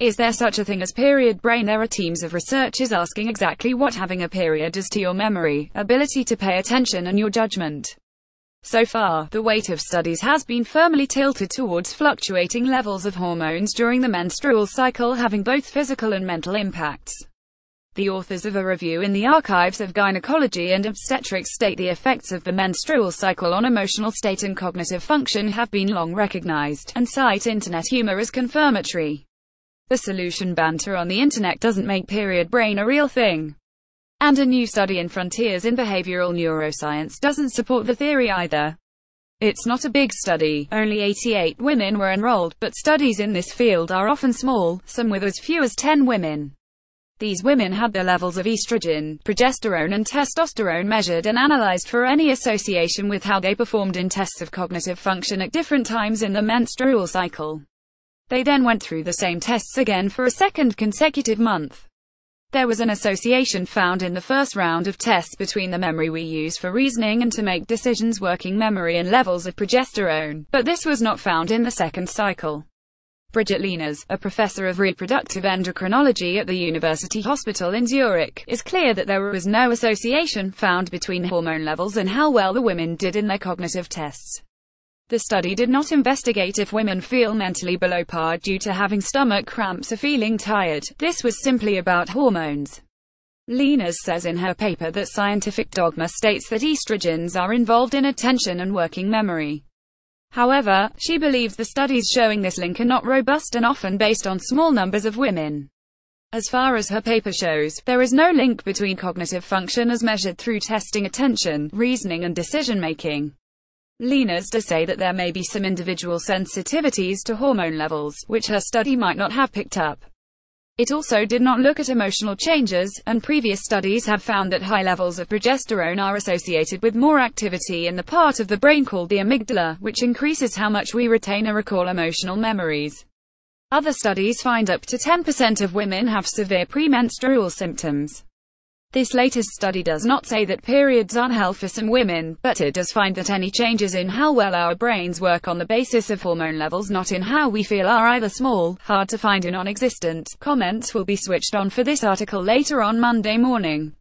Is there such a thing as period brain? There are teams of researchers asking exactly what having a period does to your memory, ability to pay attention and your judgment. So far, the weight of studies has been firmly tilted towards fluctuating levels of hormones during the menstrual cycle having both physical and mental impacts. The authors of a review in the Archives of Gynecology and Obstetrics state the effects of the menstrual cycle on emotional state and cognitive function have been long recognized, and cite internet humor as confirmatory. The solution banter on the internet doesn't make period brain a real thing. And a new study in Frontiers in Behavioral Neuroscience doesn't support the theory either. It's not a big study, only 88 women were enrolled, but studies in this field are often small, some with as few as 10 women. These women had their levels of estrogen, progesterone and testosterone measured and analyzed for any association with how they performed in tests of cognitive function at different times in the menstrual cycle. They then went through the same tests again for a second consecutive month. There was an association found in the first round of tests between the memory we use for reasoning and to make decisions, working memory, and levels of progesterone, but this was not found in the second cycle. Brigitte Lieners, a professor of reproductive endocrinology at the University Hospital in Zurich, is clear that there was no association found between hormone levels and how well the women did in their cognitive tests. The study did not investigate if women feel mentally below par due to having stomach cramps or feeling tired. This was simply about hormones. Lieners says in her paper that scientific dogma states that estrogens are involved in attention and working memory. However, she believes the studies showing this link are not robust and often based on small numbers of women. As far as her paper shows, there is no link between cognitive function as measured through testing attention, reasoning and decision-making. Lieners does say that there may be some individual sensitivities to hormone levels, which her study might not have picked up. It also did not look at emotional changes, and previous studies have found that high levels of progesterone are associated with more activity in the part of the brain called the amygdala, which increases how much we retain or recall emotional memories. Other studies find up to 10% of women have severe premenstrual symptoms. This latest study does not say that periods are hell for some women, but it does find that any changes in how well our brains work on the basis of hormone levels, not in how we feel, are either small, hard to find or non-existent. Comments will be switched on for this article later on Monday morning.